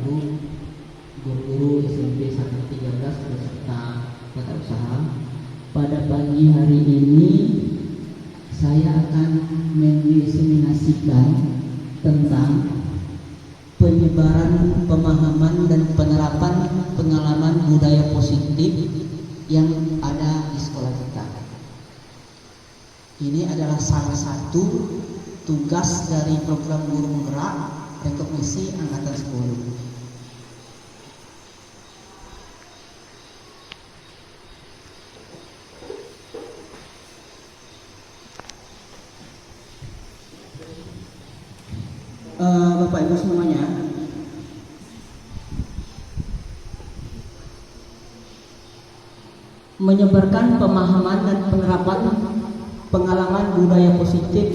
Ibu, guru-guru SMP 113 beserta tata usaha. Pada pagi hari ini saya akan mendiseminasikan tentang penyebaran pemahaman dan penerapan pengalaman budaya positif yang ada di sekolah kita. Ini adalah salah satu tugas dari program guru penggerak rekognisi angkatan 10. Bapak Ibu semuanya, menyebarkan pemahaman dan penerapan pengalaman budaya positif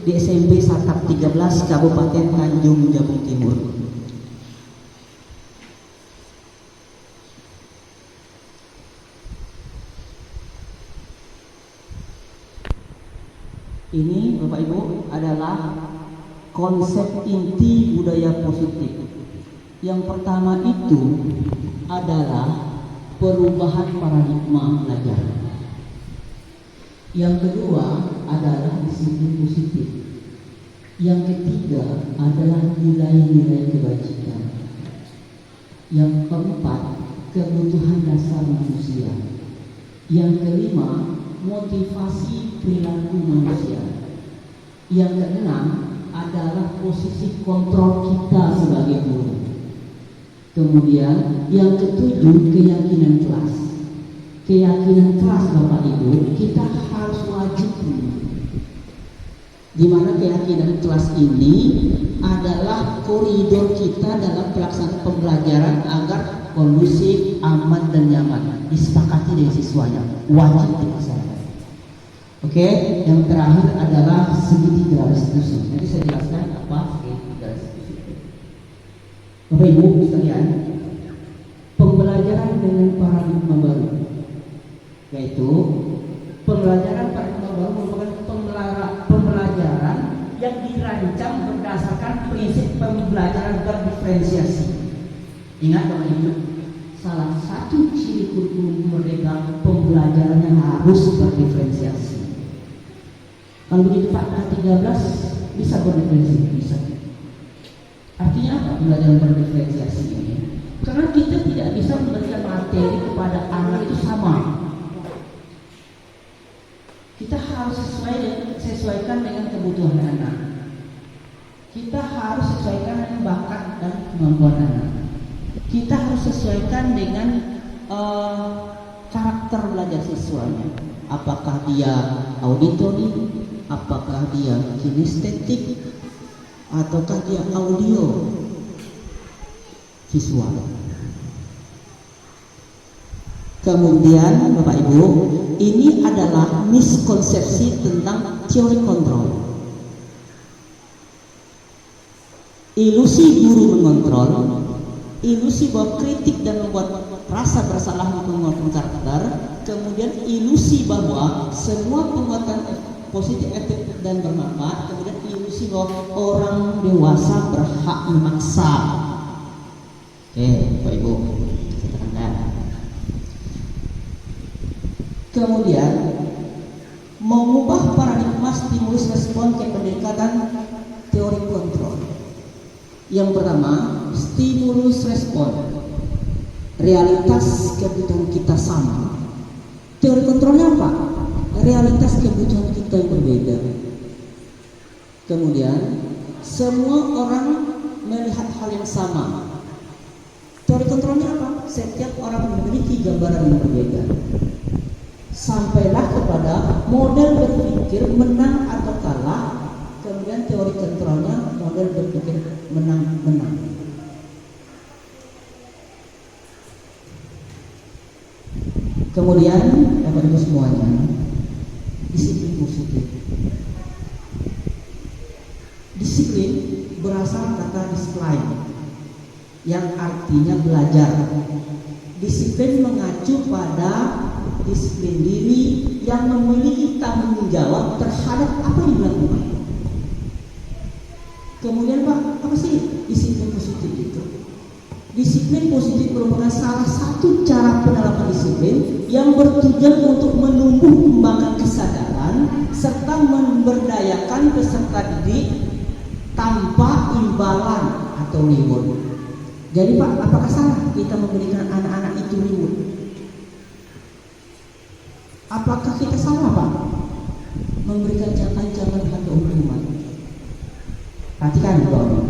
di SMP Satap 13 Kabupaten Tanjung Jabung Timur. Ini Bapak Ibu adalah konsep inti budaya positif. Yang pertama itu adalah perubahan paradigma belajar. Yang kedua adalah disiplin positif. Yang ketiga adalah nilai-nilai kebajikan. Yang keempat, kebutuhan dasar manusia. Yang kelima, motivasi perilaku manusia. Yang keenam adalah posisi kontrol kita sebagai guru. Kemudian yang ketujuh, keyakinan kelas. Keyakinan kelas Bapak Ibu kita harus wajib, di mana keyakinan kelas ini adalah koridor kita dalam pelaksanaan pembelajaran agar kondusif, aman dan nyaman. Disepakati dengan siswanya, wajib dilaksanakan. Oke, yang terakhir adalah segitiga restitusi. Nanti saya jelaskan apa segitiga restitusi. Bapak Ibu sekalian, pembelajaran dengan paradigma baru, yaitu pembelajaran paradigma baru merupakan pembelajaran yang dirancang berdasarkan prinsip pembelajaran berdiferensiasi. Ingat Bapak Ibu, salah satu ciri kurikulum merdeka pembelajarannya harus berdiferensiasi. Kalau begitu Pak, 13 bisa berdiferensiasi, bisa. Artinya apa pembelajaran berdiferensiasi ini? Karena kita tidak bisa memberikan materi kepada anak itu sama. Kita harus sesuaikan dengan kebutuhan anak. Kita harus sesuaikan dengan bakat dan kemampuan anak. Kita harus sesuaikan dengan karakter belajar siswanya. Apakah dia auditori, apakah dia kinestetik, ataukah dia audio visual. Kemudian Bapak Ibu, ini adalah miskonsepsi tentang teori kontrol. Ilusi guru mengontrol, ilusi bahwa kritik dan membuat rasa bersalah menguatkan karakter, kemudian ilusi bahwa semua penguatan positif, efektif dan bermanfaat, kemudian ilusi bahwa orang dewasa berhak memaksa. Oke, Bapak Ibu, saya terangkan. Kemudian mengubah paradigma stimulus respon ke pendekatan teori kontrol. Yang pertama, stimulus respon. Realitas kebutuhan kita sama. Teori kontrolnya apa? Realitas kebutuhan kita yang berbeda. Kemudian semua orang melihat hal yang sama. Teori kontrolnya apa? Setiap orang memiliki gambaran yang berbeda. Sampailah kepada model berpikir menang atau kalah. Kemudian teori kontrolnya model berpikir menang-menang. Kemudian Bapak Ibu semuanya, disiplin positif. Disiplin berasal kata disiplin, yang artinya belajar. Disiplin mengacu pada disiplin diri yang memiliki tanggung jawab terhadap apa yang dilakukan. Kemudian Pak, apa sih disiplin positif itu? Disiplin positif merupakan salah satu cara penerapan disiplin yang bertujuan untuk menumbuh kembangkan kesadaran serta memberdayakan peserta didik tanpa imbalan atau reward. Jadi Pak, apakah salah kita memberikan anak-anak itu reward? Apakah kita salah Pak memberikan ancaman atau hukuman? Perhatikan Bapak.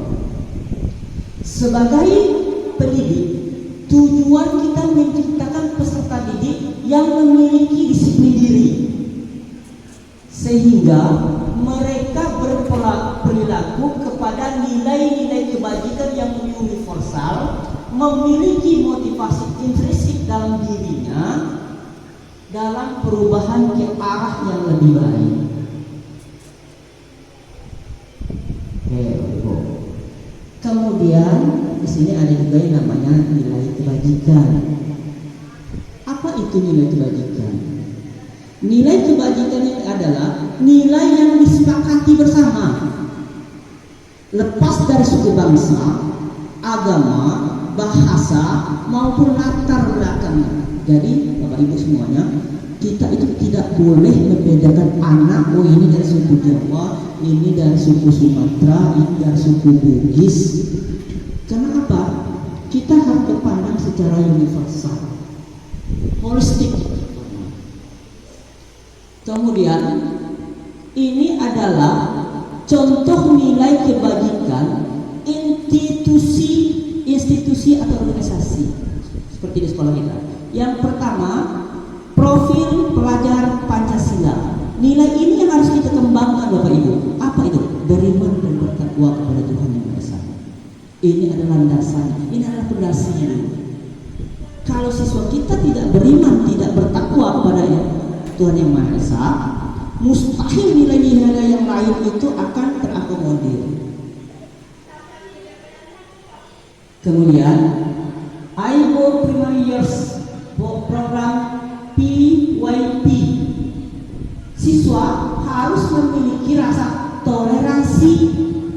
Sebagai pendidik, tujuan kita menciptakan peserta didik yang memiliki disiplin diri, sehingga mereka berperilaku kepada nilai-nilai kebajikan yang universal, memiliki motivasi intrinsik dalam dirinya dalam perubahan ke arah yang lebih baik. Kemudian di sini ada juga yang namanya nilai kebajikan. Apa itu nilai kebajikan? Nilai kebajikan ini adalah nilai yang disepakati bersama, lepas dari suku bangsa, agama, bahasa maupun latar belakangnya. Jadi Bapak Ibu semuanya, kita itu tidak boleh membedakan anak, oh ini dari suku Jawa, ini dari suku Sumatera, ini dari suku Bugis. Kenapa? Kita harus dipandang secara universal, holistik. Kemudian ini adalah contoh nilai kebajikan institusi atau organisasi seperti di sekolah kita. Yang pertama, profil pelajar Pancasila. Nilai ini yang harus kita kembangkan Bapak Ibu. Apa itu? Beriman dan bertakwa kepada Tuhan Yang Maha Esa. Ini adalah landasannya. Ini adalah pondasinya. Kalau siswa kita tidak beriman, tidak bertakwa kepada Tuhan Yang Maha Esa, mustahil nilai-nilai yang lain itu akan terakomodir. Kemudian, IBO Primary Years program PYP, siswa harus memiliki rasa toleransi.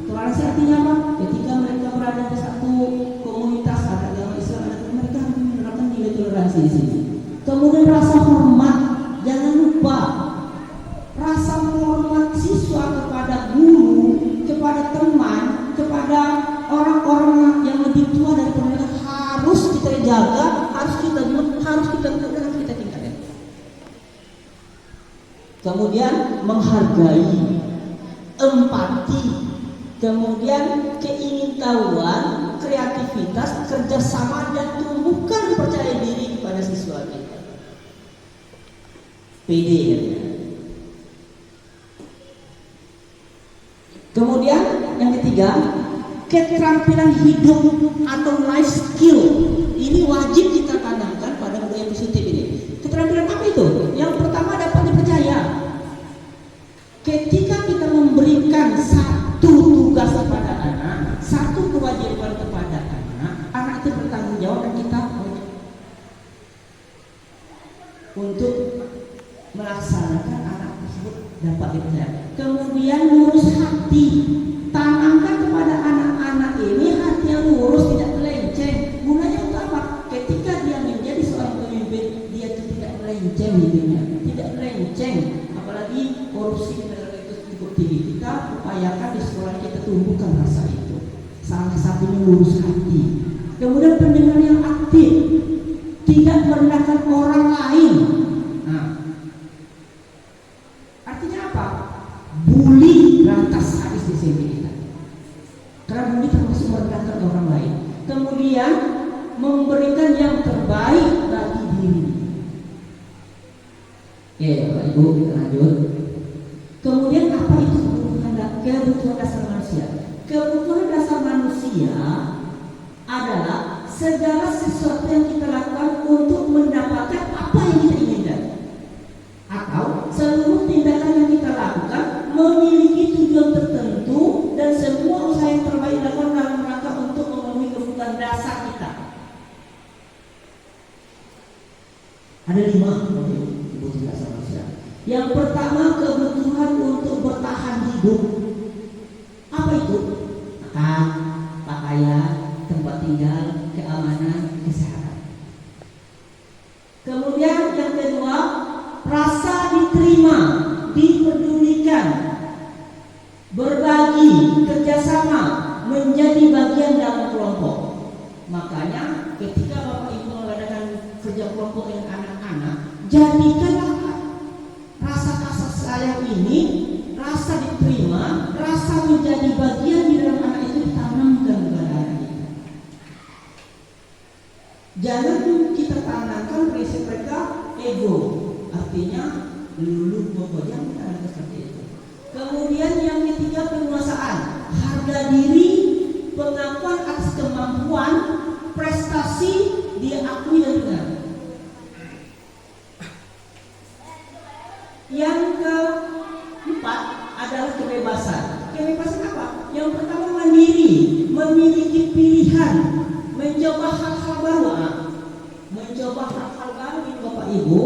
Toleransi artinya apa? Ketika mereka berada di satu komunitas, ada agama Islam, mereka harus menerapkan nilai toleransi di sini. Kemudian rasa hormat, jangan lupa rasa menghormat siswa kepada guru, kepada teman, kepada orang-orang yang lebih tua dari mereka harus kita jaga, harus kita tingkatkan. Kemudian menghargai, empati, kemudian keingintahuan, kreativitas, kerjasama, dan tumbuhkan percaya diri kepada siswa kita. PD ya. Kemudian yang ketiga, keterampilan hidup atau life skill. Ini wajib kita tanamkan pada budaya positif ini. Keterampilan apa itu? Yang pertama dapat dipercaya. Ketika kita memberikan satu tugas kepada anak, satu kewajiban kepada anak itu bertanggung jawab dan kita untuk melaksanakan anak tersebut dapat dipercaya. Kemudian lurus hati, tanamkan kepada anak-anak ini hati yang lurus, tidak melenceng. Gunanya untuk apa? Ketika dia menjadi seorang pemimpin, dia tidak melenceng hidupnya, tidak melenceng. Apalagi korupsi di negara itu cukup tinggi. Kita upayakan di sekolah kita tumbuhkan rasa itu. Salah satunya lurus hati. Kemudian pendengar yang aktif, tidak merendahkan orang lain. Nah, artinya apa? Bully lantas habis di sini kita. Karena bully termasuk merendahkan orang lain. Kemudian memberikan yang terbaik bagi diri. Oke, Bapak Ibu, kita lanjut. Kemudian apa itu kebutuhan dasar manusia? Kebutuhan dasar manusia adalah segala sesuatu yang kita lakukan untuk mendapatkan apa yang kita inginkan, atau seluruh tindakan yang kita lakukan memiliki tujuan tertentu dan semua usaha yang terbaik dilakukan dalam rangka untuk memenuhi kebutuhan dasar kita. Ada 5 kebutuhan dasar manusia. Yang pertama, kebutuhan untuk bertahan hidup. Apa itu? Makan, pakaian, tempat tinggal, adalah keamanan kesehatan. Kemudian yang kedua, rasa diterima, dipedulikan, berbagi, kerjasama, menjadi bagian dalam kelompok. Makanya ketika Bapak Ibu mengadakan kerja kelompok dengan anak-anak, jadikanlah rasa kasih sayang ini, rasa diterima, rasa menjadi bagian di dalam anak itu ditanamkan kepada anak kita. Jangan kita tanamkan prinsip mereka ego, artinya lulu bobo, jangan tanamkan seperti itu. Kemudian yang ketiga, penguasaan, harga diri, pengakuan atas kemampuan, prestasi diakui dan benar. Yang keempat adalah kebebasan. Kebebasan apa? Yang pertama, mandiri, memiliki pilihan, mencoba hal-hal baru. Mencoba hal-hal baru ini Bapak Ibu,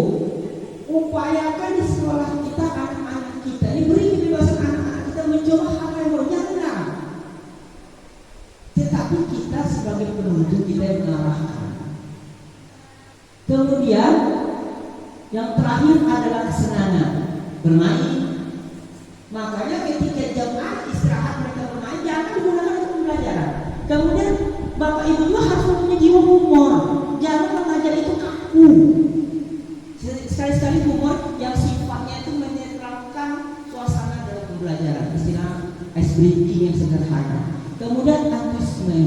upayakan di sekolah kita, anak-anak kita ini beri kebebasan anak-anak kita mencoba hal-hal baru, jangan larang. Tetapi kita sebagai penuntut kita yang mengarahkan. Kemudian yang terakhir adalah kesenangan, bermain. Makanya ketika jam istirahat mereka bermain, jangan digunakan untuk pembelajaran. Kemudian Bapak Ibu juga harus mempunyai jiwa humor, jangan mengajar itu kaku. Sekali-sekali humor yang sifatnya itu menetralkan suasana dalam pembelajaran, istilah ice breaking yang sederhana. Kemudian antusiasme,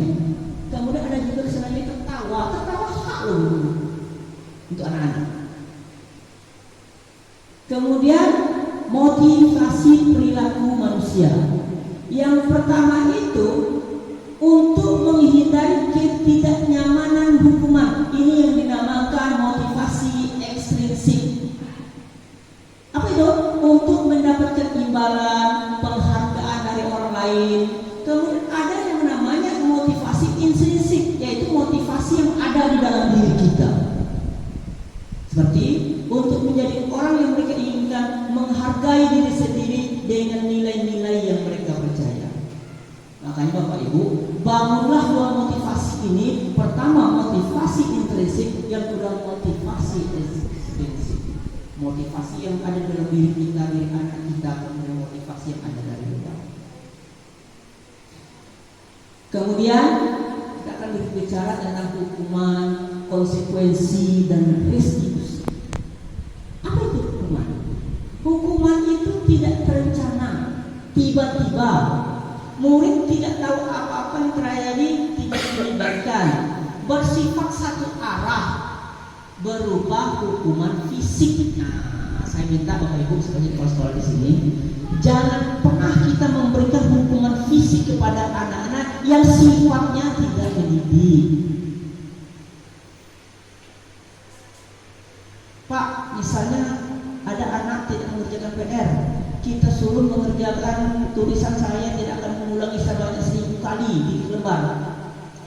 kemudian ada juga kesenangan tertawa hak loh untuk anak-anak. Kemudian motivasi perilaku manusia. Yang pertama itu untuk menghindari ketidaknyamanan hukuman. Ini yang dinamakan motivasi ekstrinsik. Apa itu? Untuk mendapatkan imbalan, penghargaan dari orang lain. Kemudian ada yang namanya motivasi intrinsik, yaitu motivasi yang ada di dalam diri kita. Seperti untuk menjadi orang yang mereka inginkan, menghargai diri sendiri dengan nilai-nilai yang mereka percaya. Makanya Bapak Ibu, bangunlah dua motivasi ini. Pertama motivasi intrinsik, yang kedua motivasi ekstrinsik. Motivasi yang ada dalam diri kita, diri anak kita, kemudian motivasi yang ada dari luar. Kemudian kita akan berbicara tentang hukuman, konsekuensi, dan restitusi. Apa itu hukuman? Hukuman itu tidak terencana, tiba-tiba. Murid tidak tahu apa-apa yang terjadi, tidak dilibatkan, bersifat satu arah, berupa hukuman fisik. Nah, saya minta Bapak Ibu sebagai kepala sekolah di sini, jangan pernah kita memberikan hukuman fisik kepada anak-anak yang sifatnya tidak mendidik. Pak, misalnya ada anak tidak mengerjakan PR, kita suruh mengerjakan tulisan saya tidak akan mengulangi sebanyak 1000 kali di lembar.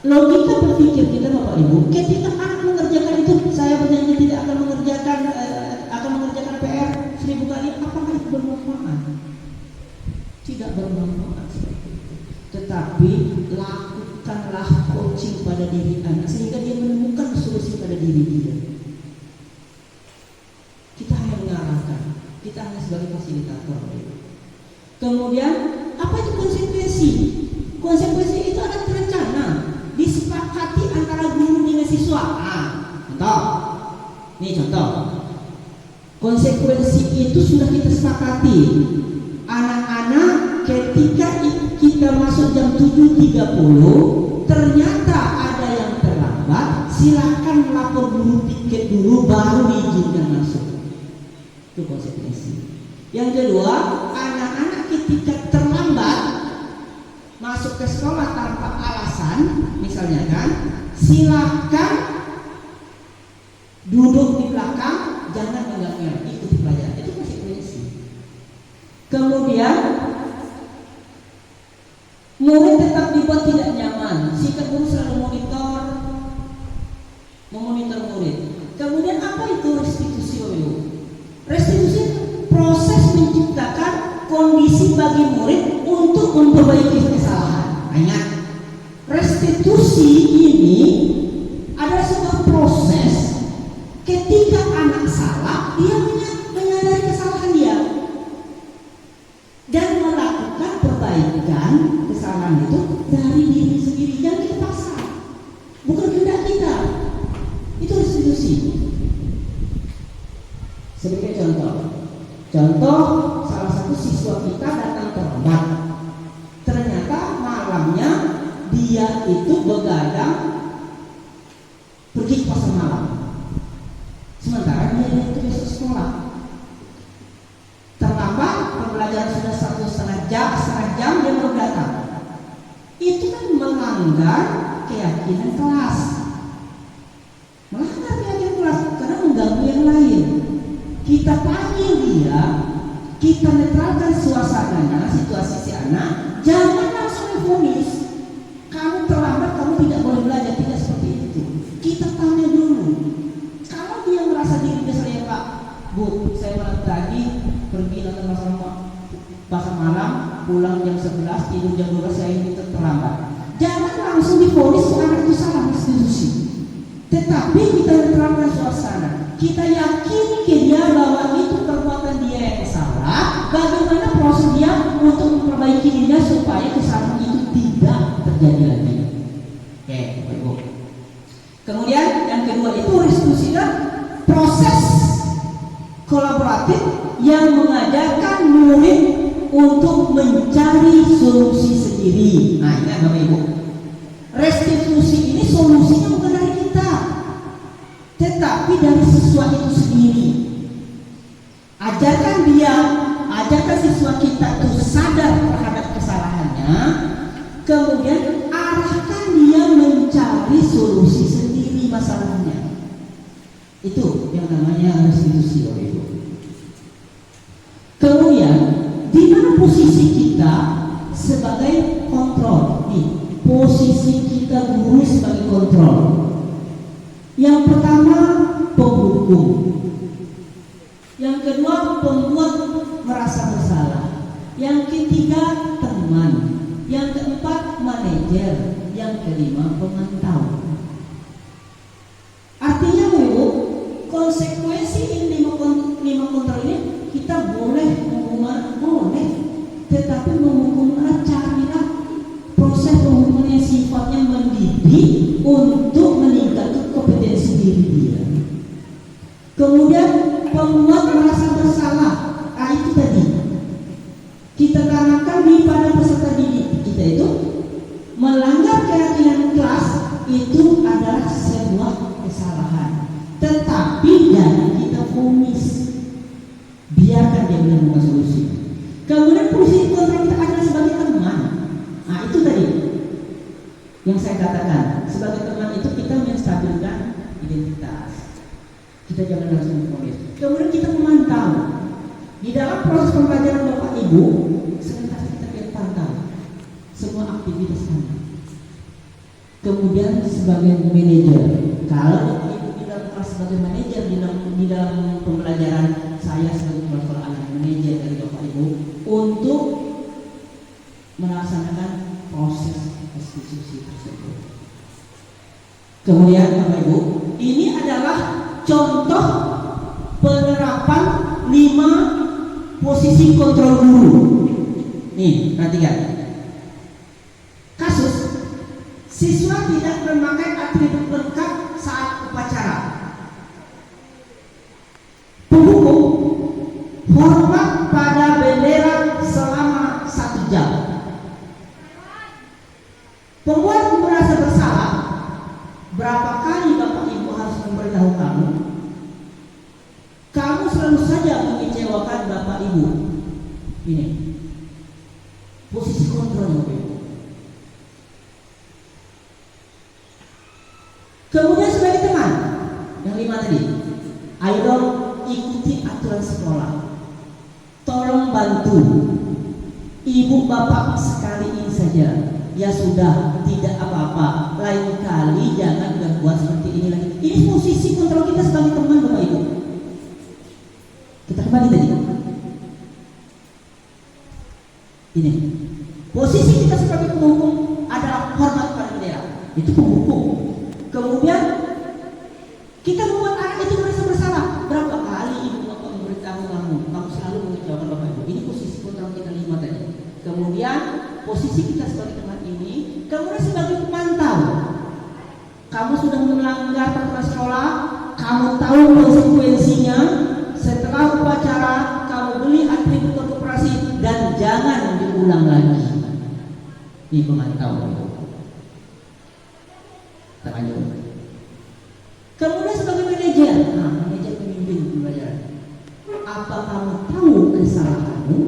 Logika berpikir kita Bapak Ibu, ketika anak mengerjakan itu, saya berjanji tidak akan mengerjakan PR 1000 kali, apakah itu bermanfaat? Tidak bermanfaat seperti itu. Tetapi lakukanlah coaching pada diri anak sehingga dia menemukan solusi pada diri dia. Kita hanya mengarahkan, kita hanya sebagai fasilitator. Kemudian apa itu konsekuensi? Konsekuensi itu ada terencana, disepakati antara guru dengan siswa. Contoh. Konsekuensi itu sudah kita sepakati. Anak-anak ketika kita masuk jam 7.30, ternyata ada yang terlambat, silakan lapor guru tiket dulu baru diizinkan masuk. Itu konsekuensi. Yang kedua, anak-anak ketika terlambat masuk ke sekolah tanpa alasan, misalnya kan, silakan duduk di belakang, jangan mengganggu, ikuti pelajaran. Itu konsekuensi. Kemudian murid tetap dibuat tidak nyaman. Sikap guru selalu memonitor murid. Kemudian apa itu restitusi? Restitusi proses menciptakan kondisi bagi murid untuk memperbaiki kesalahan. Ingat, restitusi ini ini adalah sebuah proses. Ketika anak salah, dia menyadari kesalahan dia dan melakukan perbaikan kesalahan itu dari diri sendiri, yang kita paksa, bukan kehendak kita. Itu restitusi. Sebagai contoh, salah satu siswa kita datang terlambat. Ternyata malamnya dia itu begadang pergi ke pasar malam. Sementara dia itu besok sekolah. Terlambat, pembelajaran sudah 1,5 jam dia baru datang. Itu kan melanggar keyakinan kelas. Melanggar keyakinan kelas karena mengganggu yang lain. Kita panggil dia, kita netralkan suasananya, situasi si anak. Jangan langsung divonis. Kamu terlambat, kamu tidak boleh belajar. Tidak seperti itu. Kita tanya dulu. Kalau dia merasa dirinya saya, Pak, Bu, saya malam tadi pergi nonton pasar malam, pulang jam 11, tidur jam 12, saya ini terlambat. Jangan langsung divonis anak itu salah restitusi. Tetapi kita netralkan suasana. Kita yakinkan dia bahwa itu perbuatan dia yang salah. Bagaimana proses dia untuk memperbaiki dirinya supaya kesalahan itu tidak terjadi lagi. Oke, Ibu. Kemudian yang kedua itu restitusi dan proses kolaboratif yang mengajarkan murid untuk mencari solusi sendiri. Nah, ingat Bapak Ibu, restitusi ini solusinya bukan dari kita, tetapi dari siswa itu sendiri. Ajarkan siswa kita itu sadar terhadap kesalahannya, kemudian arahkan dia mencari solusi sendiri masalahnya. Itu yang namanya restitusi, Bapak Ibu. Kemudian, di mana posisi kita sebagai kontrol? Nih, posisi kita guru sebagai kontrol. Yang pertama, penghukum. Yang kedua, pembuat merasa bersalah. Yang ketiga, teman. Yang keempat, manajer. Yang kelima, pemantau. Artinya, Bu, konsekuensi ini lima kontrol ini kita boleh menghukum, boleh, tetapi menghukum carilah proses penghukuman yang sifatnya mendidik untuk meningkatkan kompetensi diri dia. Kemudian pembuat merasa bersalah. Nah, itu tadi kita tanamkan di pada peserta didik kita itu melanggar keyakinan kelas itu adalah sebuah kesalahan. Tetapi jangan kita vonis, biarkan dia menemukan solusi. Kemudian posisi kontrol kita adalah sebagai teman. Nah, itu tadi yang saya katakan, sebagai teman itu kita menstabilkan identitas. Kita jangan langsung vonis. Kemudian kita memantau. Di dalam proses pembelajaran Bapak Ibu, sebentar kita lihat pantau semua aktivitas Anda. Kemudian sebagai manajer, kalau Bapak Ibu di dalam kelas sebagai manajer, di dalam pembelajaran saya sebagai kepala sekolah anak manajer dari Bapak Ibu untuk melaksanakan proses restitusi tersebut. Kemudian Bapak Ibu, ini adalah contoh penerapan 5 posisi kontrol guru. Nih, perhatikan. Kasus siswa tidak memakai atribut lengkap saat upacara. Penghukum, hormat pada bendera selama 1 jam. Pembuat merasa bersalah. Berapa kali Bapak Ibu harus memberitahu kamu? Kamu selalu saja mengecewakan Bapak Ibu. Ini posisi kontrol Bapak Ibu. Kemudian sebagai teman, yang 5 tadi, ayo dong ikuti aturan sekolah. Tolong bantu. Ibu bapak sekali ini saja. Ya sudah, tidak apa-apa. Lain kali jangan berbuat seperti ini lagi. Ini posisi kontrol kita sebagai teman Bapak Ibu. Kita kembali tadi. Ini posisi kita sebagai penghukum adalah hormat pada bendera. Itu penghukum. Kemudian kita membuat anak itu merasa bersalah. Berapa kali ibu bapak memberitahu kamu selalu mengecewakan bapak ibu. Ini posisi kontrol kita 5 tadi. Kemudian posisi kita sebagai teman ini, kemudian sebagai pemantau. Kamu sudah melanggar peraturan sekolah, kamu tahu konsekuensinya. Setelah upacara, kamu beli atributor koperasi dan jangan diulang lagi. Ini pemantau. Terlanjut. Kemudian sebagai manajer, manajer pemimpin pembelajaran. Apa kamu tahu kesalahanmu?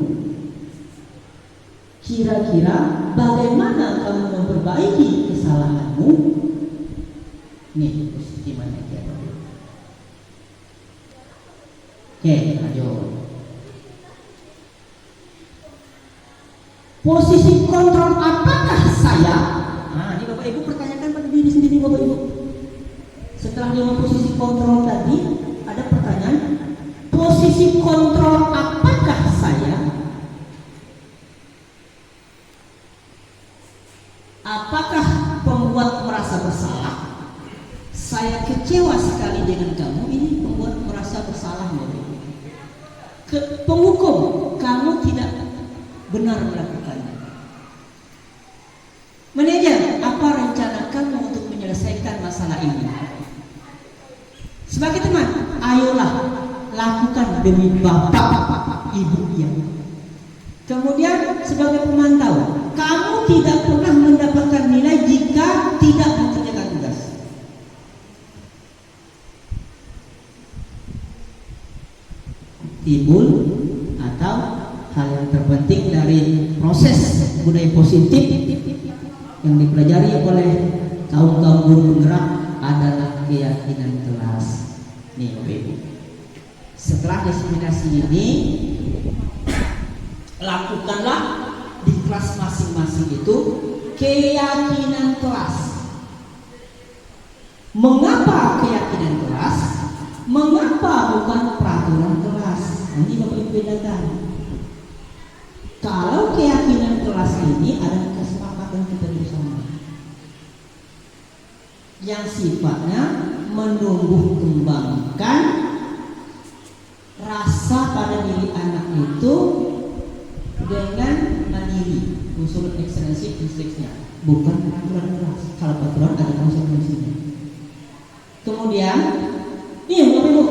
Kira-kira bagaimana kamu memperbaiki kesalahanmu? Nih posisi manajer. Oke, lanjut. Posisi kontrol, apakah saya? Nah, ini Bapak Ibu pertanyakan pada diri sendiri Bapak Ibu. Setelah dia posisi kontrol tadi, ada pertanyaan. Posisi kontrol apakah saya? Apakah pembuat merasa bersalah? Saya kecewa sekali dengan kamu. Ini membuat merasa bersalah Bapak Ibu. Penghukum, kamu tidak benar melakukannya. Manajer, apa rencana kamu untuk menyelesaikan masalah ini? Sebagai teman, ayolah lakukan demi bapak ibu yang. Kemudian sebagai pemantau, kamu tidak pernah mendapatkan nilai jika tidak mengerjakan tugas. Timbul atau hal yang terpenting dari proses budaya positif yang dipelajari oleh kaum guru penggerak adalah keyakinan kelas. Nih Bapak Ibu, setelah disiminasi ini, lakukanlah di kelas masing-masing itu keyakinan kelas. Mengapa keyakinan kelas? Mengapa bukan peraturan kelas? Nanti Bapak Ibu bedakan. Kalau keyakinan kelas ini adalah kesepakatan kita bersama yang sifatnya menumbuh kembangkan rasa pada diri anak itu dengan mandiri, unsur ekstensif instinknya, bukan peraturan kelas. Kalau peraturan ada konsekuensinya. Kemudian, ini Bapak Ibu,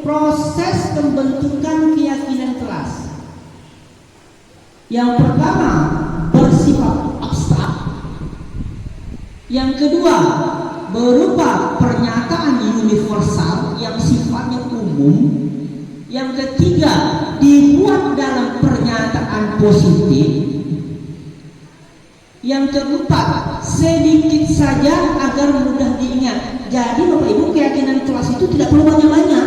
proses pembentukan keyakinan kelas. Yang pertama bersifat abstrak. Yang kedua berupa pernyataan universal yang sifatnya umum. Yang ketiga dibuat dalam pernyataan positif. Yang keempat sedikit saja agar mudah diingat. Jadi Bapak Ibu, keyakinan kelas itu tidak perlu banyak-banyak,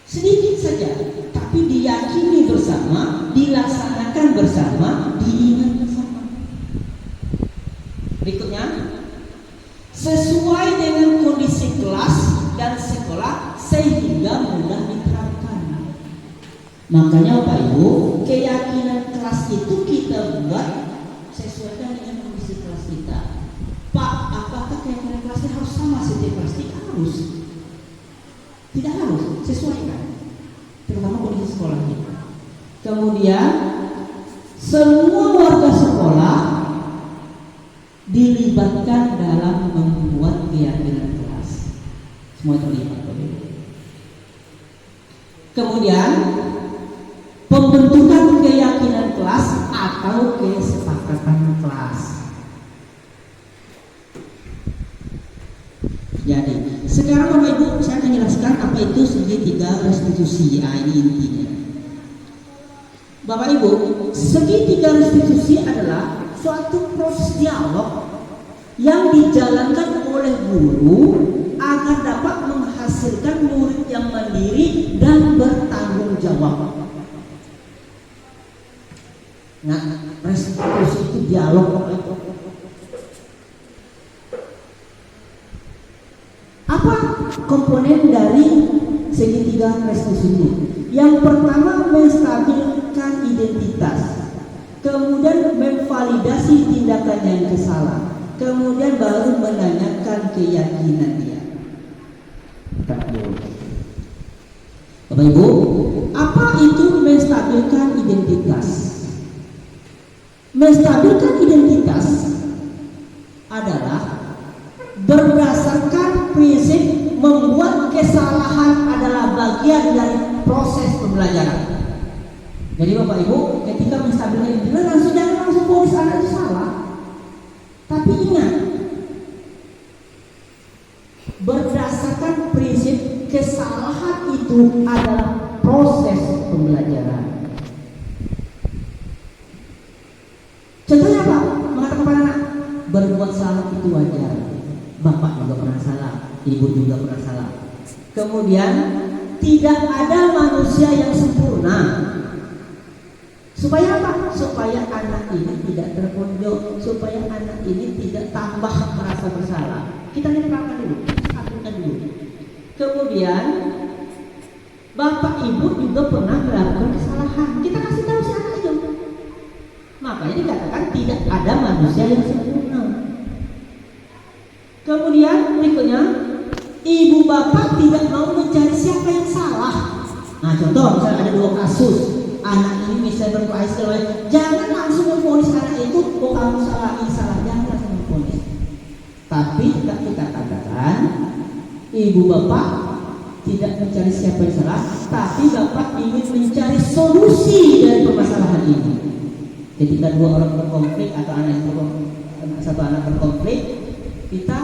sedikit saja, tapi diyakini bersama, dilaksanakan bersama, diingat bersama. Berikutnya, sesuai dengan kondisi kelas dan sekolah sehingga mudah diterapkan. Makanya Bapak Ibu, keyakinan kelas itu kita buat sesuaikan dengan kondisi kelas kita. Pak, apakah keyakinan kelasnya harus sama setiap kelas? Tidak harus. Tidak harus, sesuaikan. Terutama kondisi sekolahnya. Kemudian semua warga sekolah dilibatkan dalam membuat keyakinan kelas. Semua terlibat. Kemudian pembentukan keyakinan kelas atau kesepakatan kelas. Jadi sekarang Bapak Ibu saya akan jelaskan apa itu segitiga restitusi. Ini intinya. Bapak Ibu, segitiga restitusi adalah suatu proses dialog yang dijalankan oleh guru agar dapat menghasilkan murid yang mandiri dan bertanggung jawab. Nah, restitusi itu dialog Bapak Ibu. Apa komponen dari segitiga restitusi ini? Yang pertama menstabilkan identitas, kemudian memvalidasi tindakan yang salah, kemudian baru menanyakan keyakinan dia. Bapak Ibu, apa itu menstabilkan identitas? Menstabilkan identitas adalah berdasarkan prinsip membuat kesalahan adalah bagian dari proses pembelajaran. Jadi Bapak Ibu, ketika menstabilkan identitas jangan langsung fokus anak itu salah. Tapi ingat, berdasarkan prinsip kesalahan itu adalah proses pembelajaran. Contohnya apa? Mengatakan kepada anak, berbuat salah itu wajar. Bapak juga pernah salah, ibu juga pernah salah. Kemudian tidak ada manusia yang sempurna. Supaya apa? Supaya anak ini tidak terpojok, supaya anak ini tidak tambah merasa bersalah. Kita netral dulu, satukan dulu. Kemudian bapak ibu juga pernah melakukan kesalahan. Kita kasih tahu si anak itu. Makanya dikatakan tidak ada manusia yang sempurna. Kemudian berikutnya, ibu bapak tidak mau mencari siapa yang salah. Nah contoh, misalnya ada dua kasus, anak ini misalnya berkelahi segala, jangan langsung memvonis anak itu, oh kamu salah, ini salah, jangan langsung memvonis. Tapi kita katakan, ibu bapak tidak mencari siapa yang salah, tapi bapak ingin mencari solusi dari permasalahan ini. Ketika dua orang berkonflik atau satu anak berkonflik, kita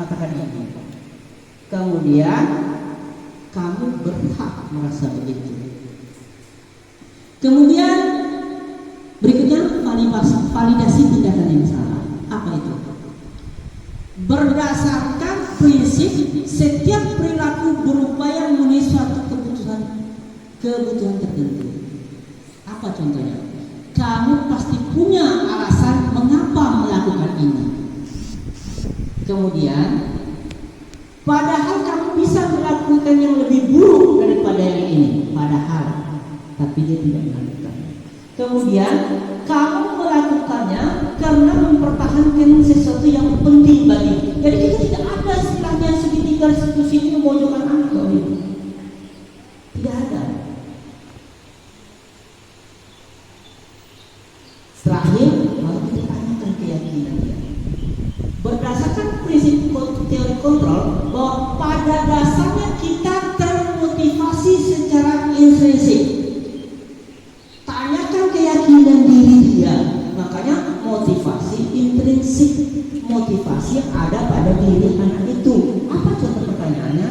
katakan ini. Kemudian kamu berhak merasa begitu. Kemudian berikutnya validasi tindakan yang salah. Apa itu? Berdasarkan prinsip setiap perilaku berupaya memenuhi suatu kebutuhan tertentu. Apa contohnya? Kamu pasti punya alasan mengapa melakukan ini. Kemudian, padahal kamu bisa melakukan yang lebih buruk daripada yang ini. Padahal, tapi dia tidak melakukan. Kemudian, kamu melakukannya karena mempertahankan sesuatu yang penting bagi. Jadi kita tidak ada istilahnya segitiga restitusi ini memojokkan anak. Tidak ada. Terakhir, lalu kita tanyakan keyakinan dia. Berdasarkan prinsip teori kontrol, bahwa pada dasarnya kita termotivasi secara intrinsik. Tanyakan keyakinan diri dia. Makanya motivasi intrinsik, motivasi ada pada diri anak itu. Apa contoh pertanyaannya?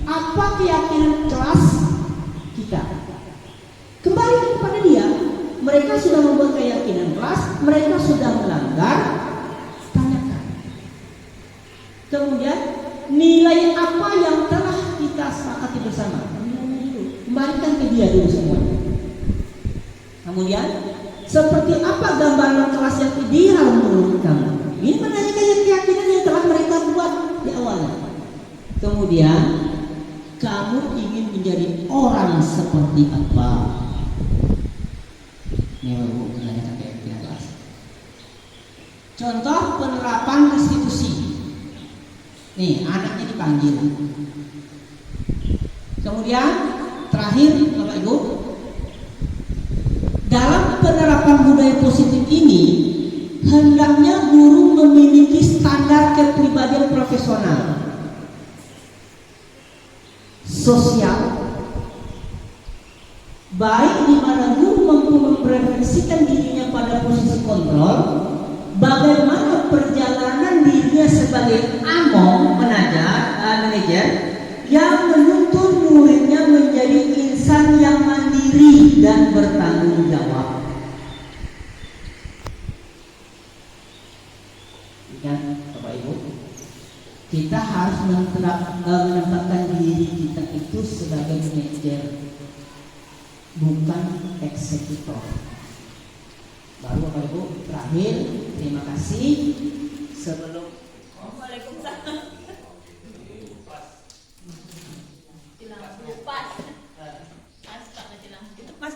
Apa keyakinan kelas kita? Kembali kepada dia. Mereka sudah membuat keyakinan kelas, mereka sudah melanggar, tanyakan. Kemudian nilai apa yang telah kita sepakati bersama? Kembalikan ke dia dulu semuanya. Kemudian seperti apa gambaran kelas yang ideal menurut kamu? Ini menanyakan keyakinan yang telah mereka buat di awalnya. Kemudian kamu ingin menjadi orang seperti apa? Ini baru menanyakan keyakinan kelas. Contoh penerapan restitusi. Nih, anaknya dipanggil. Kemudian terakhir, Bapak Ibu, dalam penerapan budaya positif ini, hendaknya guru memiliki standar kepribadian profesional, sosial, baik di mana guru mampu merefleksikan dirinya pada posisi kontrol, bagaimana perjalanan dirinya sebagai manajer yang menuntun muridnya menjadi insan yang mandiri dan bertanggung jawab. Ingat Bapak Ibu, kita harus menempatkan diri kita itu sebagai manajer, bukan eksekutor. Baru Bapak Ibu, terakhir terima kasih. Sebelum Waalaikumsalam.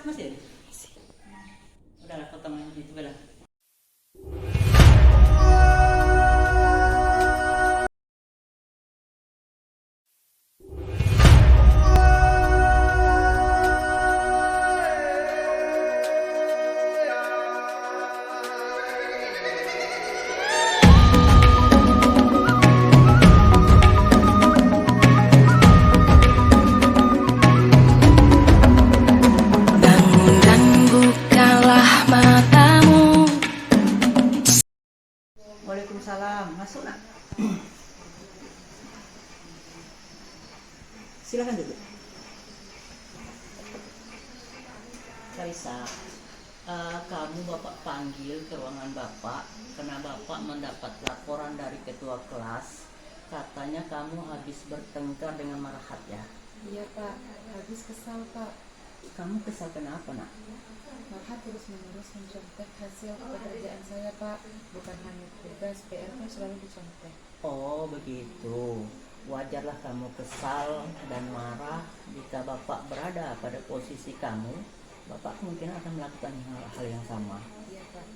Mas ya? Udahlah potong itu lah. masuk nak. Silakan duduk. Karissa, kamu Bapak panggil ke ruangan Bapak karena Bapak mendapat laporan dari ketua kelas. Katanya kamu habis bertengkar dengan Marhat ya? Iya Pak, habis kesal Pak. Kamu kesal kenapa nak? Marhat terus menerus mencontek hasil pekerjaan saya Pak. Bukan hanya tugas, PR pun selalu dicontek. Oh begitu. Wajarlah kamu kesal dan marah. Jika Bapak berada pada posisi kamu, Bapak mungkin akan melakukan hal yang sama. Iya Pak.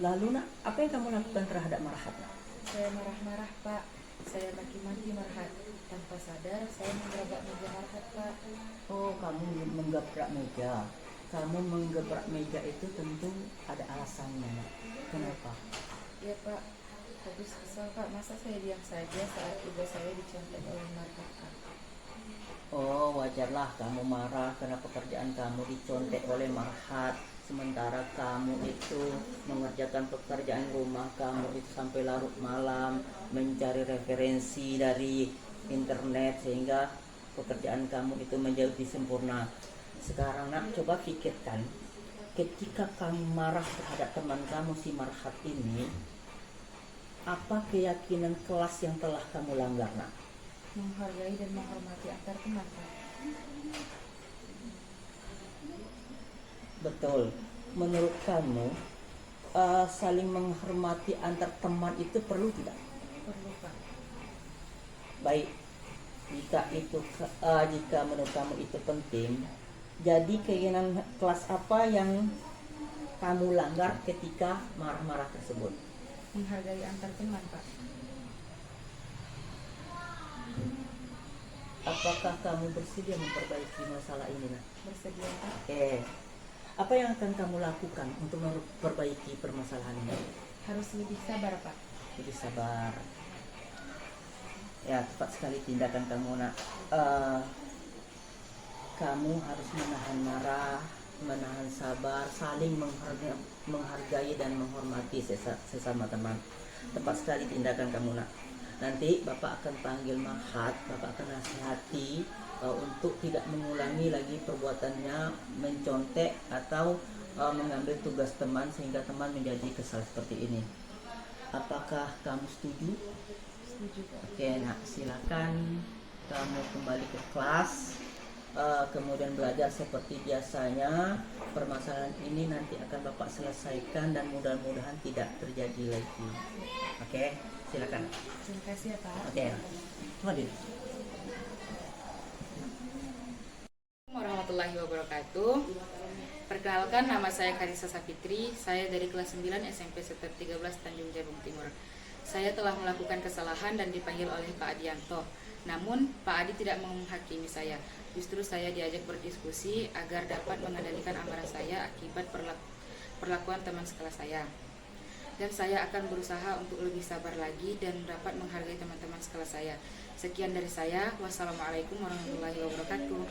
Lalu nak, apa yang kamu lakukan terhadap Marhat nak? Saya marah-marah Pak. Saya maki-maki Marhat. Tanpa sadar saya menggerabak meja Marhat Pak. Oh, kamu menggebrak meja. Kamu menggebrak meja itu tentu ada alasannya nak. Kenapa? Iya Pak. Habis kesal Pak, masa saya diam saja saat tugas saya dicontek oleh Marhat Pak. Oh, wajarlah kamu marah karena pekerjaan kamu dicontek oleh Marhat. Sementara kamu itu mengerjakan pekerjaan rumah kamu itu sampai larut malam, mencari referensi dari internet sehingga pekerjaan kamu itu menjadi lebih sempurna. Sekarang nak, coba pikirkan, ketika kamu marah terhadap teman kamu si Marhat ini, apa keyakinan kelas yang telah kamu langgar nak? Menghargai dan menghormati antar teman Pak. Betul. Menurut kamu saling menghormati antar teman itu perlu tidak? Perlu Pak. Baik. Jika menurut kamu itu penting, jadi keinginan kelas apa yang kamu langgar ketika marah-marah tersebut? Menghargai antar teman Pak. Apakah kamu bersedia memperbaiki masalah ini nak? Bersedia Pak. Apa yang akan kamu lakukan untuk memperbaiki permasalahan ini? Harus lebih sabar Pak. Lebih sabar. Ya, tepat sekali tindakan kamu nak. Kamu harus menahan marah, menahan sabar, saling menghargai dan menghormati sesama teman. Tepat sekali tindakan kamu nak. Nanti Bapak akan panggil Marhat, Bapak akan nasihati untuk tidak mengulangi lagi perbuatannya mencontek atau mengambil tugas teman sehingga teman menjadi kesal seperti ini. Apakah kamu setuju? Setuju Pak. Oke, nak silakan kamu kembali ke kelas, kemudian belajar seperti biasanya. Permasalahan ini nanti akan Bapak selesaikan dan mudah-mudahan tidak terjadi lagi. Oke, silakan. Terima kasih ya Pak. Oke, Fadil. Warahmatullahi wabarakatuh. Perkenalkan, nama saya Karissa Safitri. Saya dari kelas 9 SMP Seter 13 Tanjung Jabung Timur. Saya telah melakukan kesalahan dan dipanggil oleh Pak Adianto. Namun Pak Adi tidak menghakimi saya. Justru saya diajak berdiskusi agar dapat mengendalikan amarah saya akibat perlakuan teman sekelas saya. Dan saya akan berusaha untuk lebih sabar lagi dan dapat menghargai teman-teman sekelas saya. Sekian dari saya. Wassalamualaikum warahmatullahi wabarakatuh.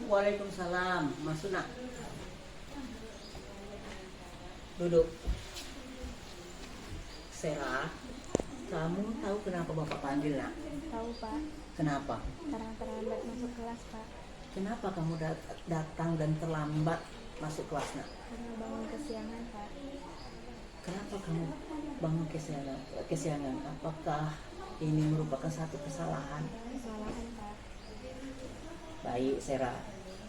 Waalaikumsalam. Masuk nak. Duduk. Sera, kamu tahu kenapa Bapak panggil nak? Tahu Pak, Kenapa? karena terlambat masuk kelas Pak, Kenapa kamu datang dan terlambat masuk kelas nak? karena bangun kesiangan Pak. Kenapa kamu bangun kesiangan? Apakah ini merupakan satu kesalahan? Kesalahan Pak. Baik, Sera.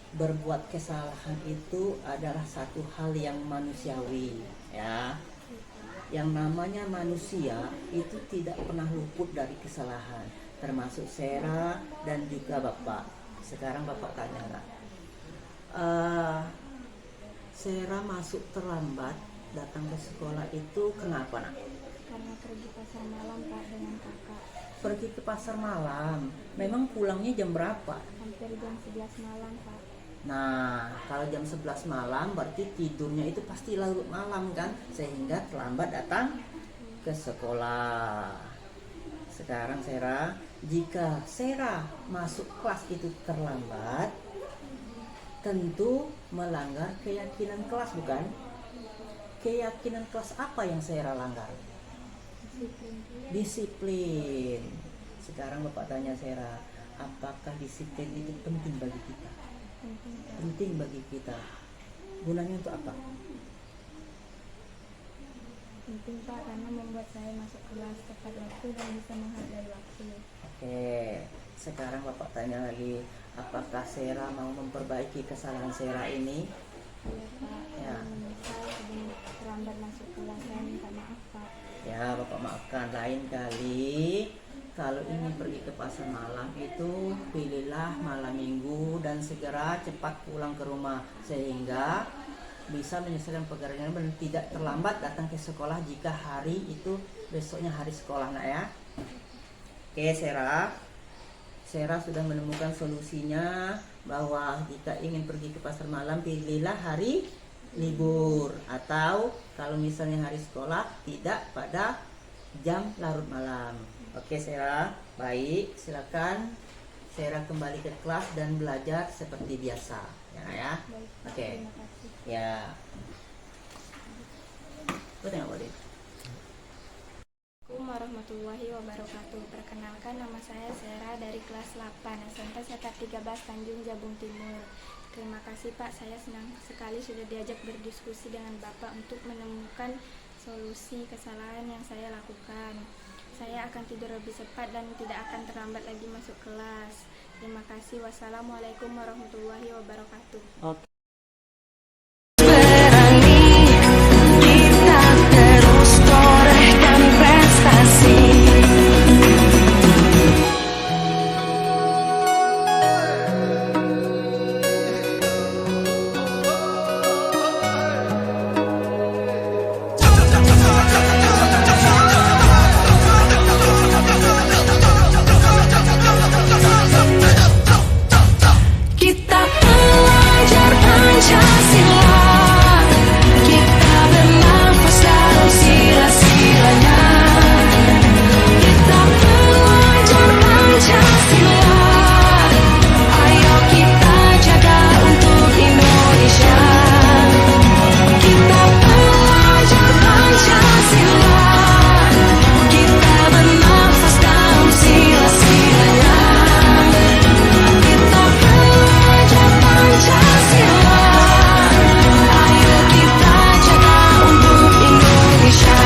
Berbuat kesalahan itu adalah satu hal yang manusiawi, ya. Yang namanya manusia itu tidak pernah luput dari kesalahan, termasuk Sera dan juga Bapak. Sekarang Bapak tanya nak, Sera masuk terlambat datang ke sekolah itu kenapa nak? Karena pergi pasar malam Pak dengan kakak. Pergi ke pasar malam, memang pulangnya jam berapa? Hampir jam 11 malam Pak. Nah, kalau jam 11 malam berarti tidurnya itu pasti larut malam kan, sehingga terlambat datang ke sekolah. Sekarang Sera, jika Sera masuk kelas itu terlambat, tentu melanggar keyakinan kelas, bukan? Keyakinan kelas apa yang Sera langgar? Disiplin. Sekarang Bapak tanya Sera, apakah disiplin itu penting bagi kita? Penting Pak. Penting bagi kita. Gunanya untuk apa? Penting Pak karena membuat saya masuk kelas tepat waktu dan bisa menghargai waktu. Oke, sekarang Bapak tanya lagi, apakah Sera mau memperbaiki kesalahan Sera ini? Iya Pak. Ya. Saya menyesal sudah terlambat masuk kelas. Saya minta maaf Pak. Ya, Bapak maafkan. Lain kali kalau ingin pergi ke pasar malam itu pilihlah malam minggu dan segera cepat pulang ke rumah sehingga bisa menyelesaikan pekerjaan dan tidak terlambat datang ke sekolah jika hari itu besoknya hari sekolah nak ya. Oke Sera sudah menemukan solusinya bahwa jika ingin pergi ke pasar malam pilihlah hari libur atau kalau misalnya hari sekolah tidak pada jam larut malam. Oke Sera, baik, silakan Sera kembali ke kelas dan belajar seperti biasa ya. Baik Pak. Oke. Terima kasih. Ya. Kau tengok boleh. Assalamualaikum warahmatullahi wabarakatuh. Perkenalkan nama saya Sera dari kelas 8 SMP Sekat 13 Tanjung Jabung Timur. Terima kasih Pak, saya senang sekali sudah diajak berdiskusi dengan Bapak untuk menemukan solusi kesalahan yang saya lakukan. Saya akan tidur lebih cepat dan tidak akan terlambat lagi masuk kelas. Terima kasih. Wassalamualaikum warahmatullahi wabarakatuh. Oke. Kita terus torehkan prestasi. Kita pelajar Pancasila, kita bernafas dalam sila-silanya. Kita pelajar Pancasila, ayo kita jaga untuk Indonesia. Kita pelajar Pancasila, kita bernafas dalam sila-silanya. Kita pelajar Pancasila, ayo kita jaga untuk Indonesia.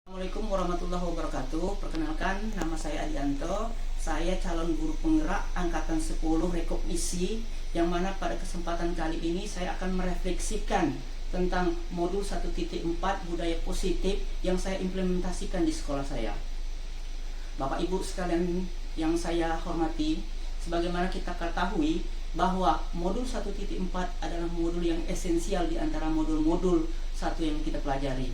Assalamualaikum warahmatullahi wabarakatuh. Perkenalkan, nama saya Adianto. Saya calon guru penggerak angkatan 10 rekognisi, yang mana pada kesempatan kali ini saya akan merefleksikan tentang modul 1.4 budaya positif yang saya implementasikan di sekolah saya. Bapak Ibu sekalian yang saya hormati, sebagaimana kita ketahui bahwa modul 1.4 adalah modul yang esensial di antara modul-modul satu yang kita pelajari.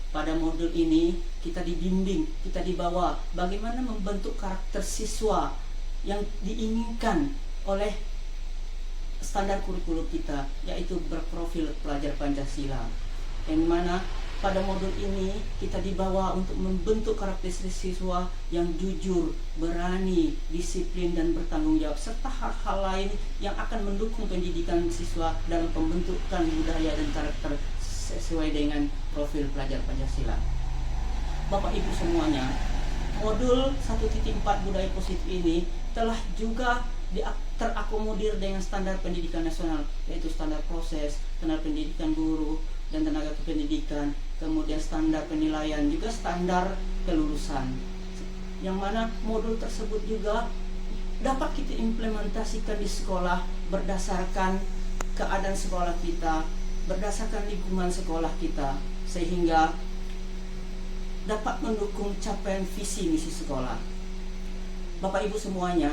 Pada modul ini kita dibimbing, kita dibawa bagaimana membentuk karakter siswa yang diinginkan oleh standar kurikulum kita, yaitu berprofil pelajar Pancasila. Yang mana pada modul ini kita dibawa untuk membentuk karakter siswa yang jujur, berani, disiplin dan bertanggung jawab, serta hal-hal lain yang akan mendukung pendidikan siswa dalam pembentukan budaya dan karakter sesuai dengan profil pelajar Pancasila. Bapak Ibu semuanya, modul 1.4 budaya positif ini telah juga terakomodir dengan standar pendidikan nasional, yaitu standar proses, standar pendidikan guru dan tenaga kependidikan, kemudian standar penilaian, juga standar kelulusan. Yang mana modul tersebut juga dapat kita implementasikan di sekolah berdasarkan keadaan sekolah kita, berdasarkan lingkungan sekolah kita sehingga dapat mendukung capaian visi misi sekolah. Bapak Ibu semuanya,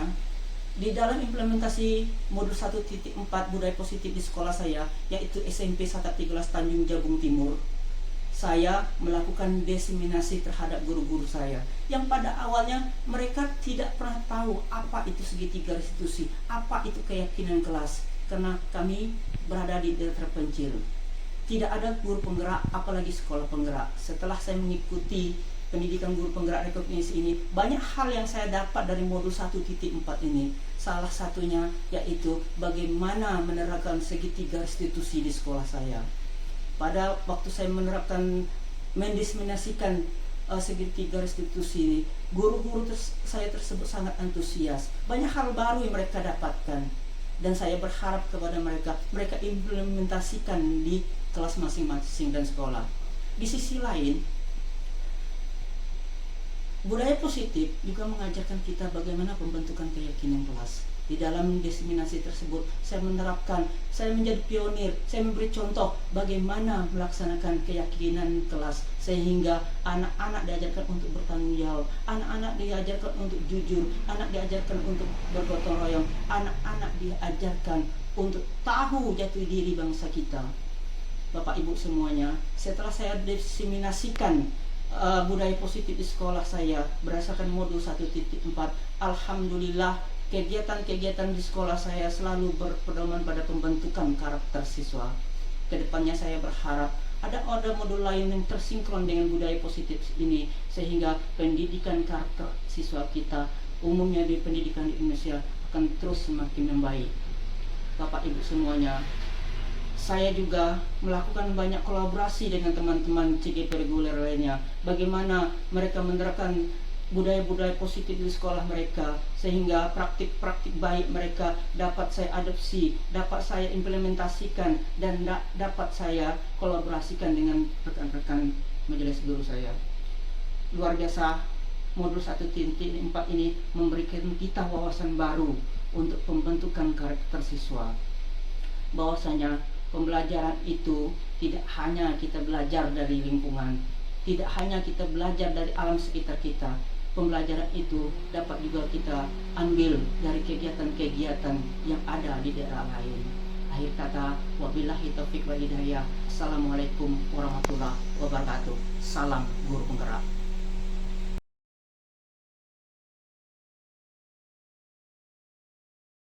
di dalam implementasi modul 1.4 budaya positif di sekolah saya, yaitu SMP 113 Tanjung Jabung Timur, saya melakukan diseminasi terhadap guru-guru saya yang pada awalnya mereka tidak pernah tahu apa itu segitiga restitusi, apa itu keyakinan kelas, karena kami berada di daerah terpencil. Tidak ada guru penggerak, apalagi sekolah penggerak. Setelah saya mengikuti pendidikan guru penggerak rekognisi ini, banyak hal yang saya dapat dari modul 1.4 ini. Salah satunya yaitu bagaimana menerapkan segitiga restitusi di sekolah saya. Pada waktu saya menerapkan mendiseminasikan segitiga restitusi ini, guru-guru saya tersebut sangat antusias. Banyak hal baru yang mereka dapatkan, dan saya berharap kepada mereka implementasikan di kelas masing-masing dan sekolah. Di sisi lain, budaya positif juga mengajarkan kita bagaimana pembentukan keyakinan kelas. Di dalam diseminasi tersebut, saya menjadi pionir, saya memberi contoh bagaimana melaksanakan keyakinan kelas, sehingga anak-anak diajarkan untuk bertanggung jawab, anak-anak diajarkan untuk jujur, anak diajarkan untuk bergotong royong, anak-anak diajarkan untuk tahu jati diri bangsa kita. Bapak Ibu semuanya, setelah saya diseminasikan budaya positif di sekolah saya berdasarkan modul 1.4, alhamdulillah kegiatan-kegiatan di sekolah saya selalu berpedoman pada pembentukan karakter siswa. Kedepannya saya berharap ada modul lain yang tersinkron dengan budaya positif ini, sehingga pendidikan karakter siswa kita umumnya di pendidikan di Indonesia akan terus semakin membaik. Bapak Ibu semuanya, saya juga melakukan banyak kolaborasi dengan teman-teman CGP reguler lainnya. Bagaimana mereka menerapkan budaya-budaya positif di sekolah mereka, sehingga praktik-praktik baik mereka dapat saya adopsi, dapat saya implementasikan, dan dapat saya kolaborasikan dengan rekan-rekan majelis guru saya. Luar biasa, modul 1.4 ini memberikan kita wawasan baru untuk pembentukan karakter siswa. Bahwasanya pembelajaran itu tidak hanya kita belajar dari lingkungan, tidak hanya kita belajar dari alam sekitar kita. Pembelajaran itu dapat juga kita ambil dari kegiatan-kegiatan yang ada di daerah lain. Akhir kata, wabillahi taufiq wal hidayah. Assalamualaikum warahmatullahi wabarakatuh. Salam guru penggerak.